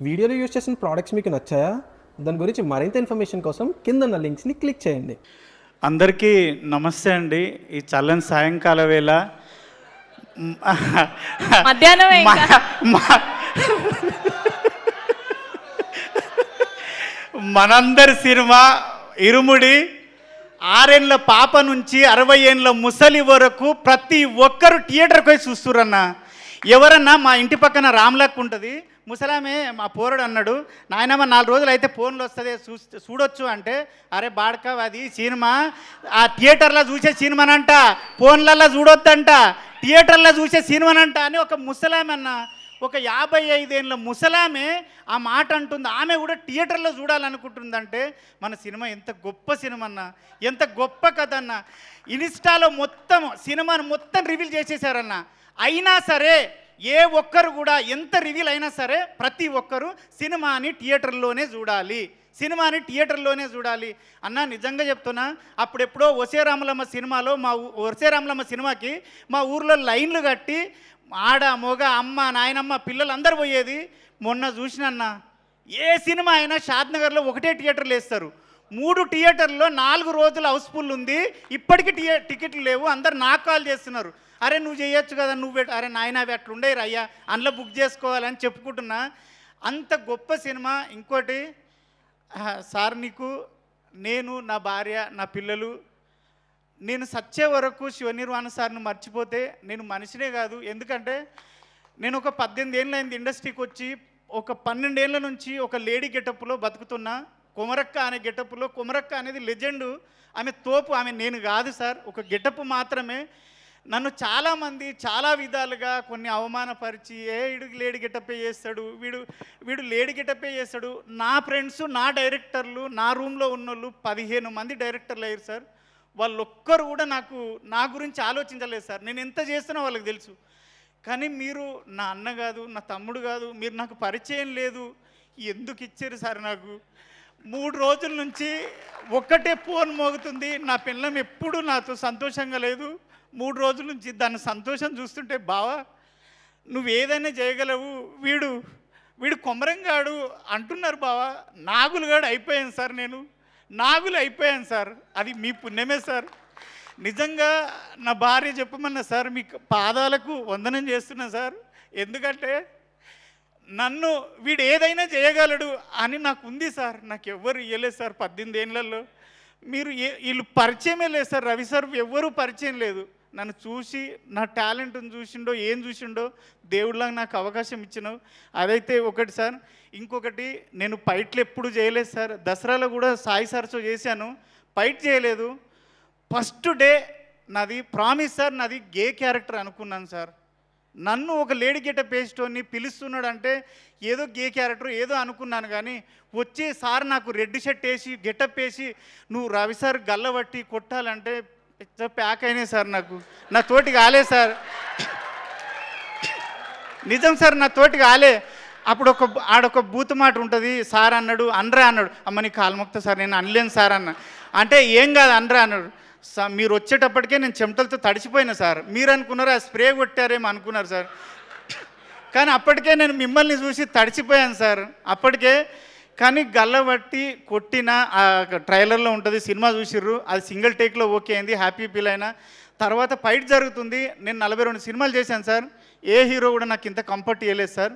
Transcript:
వీడియోలో యూజ్ చేసిన ప్రోడక్ట్స్ మీకు నచ్చాయా? దాని గురించి మరింత ఇన్ఫర్మేషన్ కోసం కింద ఉన్న లింక్స్ని క్లిక్ చేయండి. అందరికీ నమస్తే అండి. ఈ చల్లని సాయంకాల వేళ మధ్యాహ్నం మనందరి సినిమా ఇరుముడి 6 ఏళ్ళ పాప నుంచి 60 ఏళ్ళ ముసలి వరకు ప్రతి ఒక్కరు థియేటర్కి పోయి చూస్తురన్న. ఎవరన్నా మా ఇంటి పక్కన రామ్లక్ ఉంటుంది, ముసలామే మా పోరడు అన్నాడు, నాయనమ్మ 4 రోజులు అయితే ఫోన్లు వస్తుంది చూడొచ్చు అంటే, అరే బాడక అది సినిమా ఆ థియేటర్లో చూసే సినిమానంట, ఫోన్లల్లో చూడొద్దంట, థియేటర్లో చూసే సినిమానంట అని ఒక ముసలామె అన్న, ఒక 55 ఏళ్ళ ముసలామే ఆ మాట అంటుంది. ఆమె కూడా థియేటర్లో చూడాలనుకుంటుందంటే మన సినిమా ఎంత గొప్ప సినిమా అన్న, ఎంత గొప్ప కథ అన్న. ఇన్స్టాలో మొత్తం సినిమాను మొత్తం రివీల్ చేసేసారన్న. అయినా సరే ఏ ఒక్కరు కూడా ఎంత రివీల్ అయినా సరే ప్రతి ఒక్కరు సినిమాని థియేటర్లోనే చూడాలి, సినిమాని థియేటర్లోనే చూడాలి అన్న. నిజంగా చెప్తున్నా, అప్పుడెప్పుడో ఒసే రామలమ్మ సినిమాలో ఒసే రామలమ్మ సినిమాకి మా ఊర్లో లైన్లు కట్టి ఆడ మొగ అమ్మ నాయనమ్మ పిల్లలు అందరు పోయేది. మొన్న చూసినన్న ఏ సినిమా అయినా షాద్నగర్లో ఒకటే థియేటర్లు వేస్తారు. 3 థియేటర్లో 4 రోజులు హౌస్ఫుల్ ఉంది. ఇప్పటికీ టికెట్లు లేవు. అందరు నాకు కాల్ చేస్తున్నారు, అరే నువ్వు చేయొచ్చు కదా, అరే నాయన అవి అట్లుండేరు అయ్యా, అందులో బుక్ చేసుకోవాలని చెప్పుకుంటున్నా. అంత గొప్ప సినిమా. ఇంకోటి సార్, నీకు నేను నా భార్య నా పిల్లలు నేను సచ్చే వరకు శివనిర్వాణ సార్ను మర్చిపోతే నేను మనిషినే కాదు. ఎందుకంటే నేను ఒక 18 ఏళ్ళు అయింది ఇండస్ట్రీకి వచ్చి, ఒక 12 ఏళ్ళ నుంచి ఒక లేడీ గెటప్లో బతుకుతున్నా. కొమరక్క అనే గెటప్లో, కొమరక్క అనేది లెజెండు, ఆమె తోపు, ఆమె నేను కాదు సార్, ఒక గెటప్ మాత్రమే. నన్ను చాలామంది చాలా విధాలుగా కొన్ని అవమానపరిచి, వీడు లేడీ గెటప్పే చేస్తాడు, వీడు లేడీ గెటప్పే చేస్తాడు. నా ఫ్రెండ్స్ నా డైరెక్టర్లు నా రూమ్లో ఉన్నోళ్ళు 15 మంది డైరెక్టర్లు అయ్యారు సార్. వాళ్ళు ఒక్కరు కూడా నా గురించి ఆలోచించలేదు సార్. నేను ఎంత చేస్తున్నా వాళ్ళకి తెలుసు. కానీ మీరు నా అన్న కాదు, నా తమ్ముడు కాదు, మీరు నాకు పరిచయం లేదు, ఎందుకు ఇచ్చారు సార్? నాకు 3 రోజుల నుంచి ఒక్కటే ఫోన్ మోగుతుంది. నా పిల్లం ఎప్పుడూ నాతో సంతోషంగా లేదు. 3 రోజుల నుంచి దాని సంతోషం చూస్తుంటే, బావా నువ్వు ఏదైనా చేయగలవు, వీడు కొమరంగాడు అంటున్నారు బావా. నాగులుగాడు అయిపోయాను సార్, నేను నాగులు అయిపోయాను సార్. అది మీ పుణ్యమే సార్. నిజంగా నా భార్య చెప్పమన్నా సార్, మీ పాదాలకు వందనం చేస్తున్నా సార్. ఎందుకంటే నన్ను వీడు ఏదైనా చేయగలడు అని నాకు ఉంది సార్. నాకు ఎవ్వరు ఇవ్వలేదు సార్ 18 ఏళ్ళల్లో. వీళ్ళు పరిచయమే లేదు సార్. రవి సార్ ఎవ్వరూ పరిచయం లేదు. నన్ను చూసి నా టాలెంట్ని చూసిండో ఏం చూసిండో దేవుడిలాగా నాకు అవకాశం ఇచ్చినావు. అదైతే ఒకటి సార్. ఇంకొకటి, నేను ఫైట్లు ఎప్పుడు చేయలేదు సార్. దసరాలో కూడా సాయి సార్తో చేశాను, ఫైట్ చేయలేదు. ఫస్ట్ డే నాది ప్రామిస్ సార్, నాది గే క్యారెక్టర్ అనుకున్నాను సార్. నన్ను ఒక లేడీ గెటప్ వేసేటోని పిలుస్తున్నాడు అంటే ఏదో గే క్యారెక్టర్ ఏదో అనుకున్నాను. కానీ వచ్చే సార్ నాకు రెడ్ షర్ట్ వేసి గెటప్ వేసి నువ్వు రవి సార్ గల్లబట్టి కొట్టాలంటే పెద్ద ప్యాక్ అయినాయి సార్. నా తోటి కాలే సార్, నిజం సార్, నా తోటి కాలే. అప్పుడు ఆడొక బూత్ మాట ఉంటుంది, సార్ అన్నాడు, అనరా అన్నాడు. అమ్మ నీ కాలుమొక్త సార్, నేను అనలేను సార్ అన్న. అంటే ఏం కాదు అనరా అన్నాడు. మీరు వచ్చేటప్పటికే నేను చెమటలతో తడిచిపోయినా సార్. మీరు అనుకున్నారు ఆ స్ప్రే కొట్టారేమో అనుకున్నారు సార్. కానీ అప్పటికే నేను మిమ్మల్ని చూసి తడిచిపోయాను సార్ అప్పటికే. కానీ గల్లబట్టి కొట్టిన ట్రైలర్లో ఉంటుంది, సినిమా చూసిర్రు, అది సింగిల్ టేక్లో ఓకే అయింది, హ్యాపీ ఫీల్ అయినా. తర్వాత ఫైట్ జరుగుతుంది. నేను 42 సినిమాలు చేశాను సార్. ఏ హీరో కూడా నాకు ఇంత కంఫర్ట్ ఇవ్వలేదు సార్.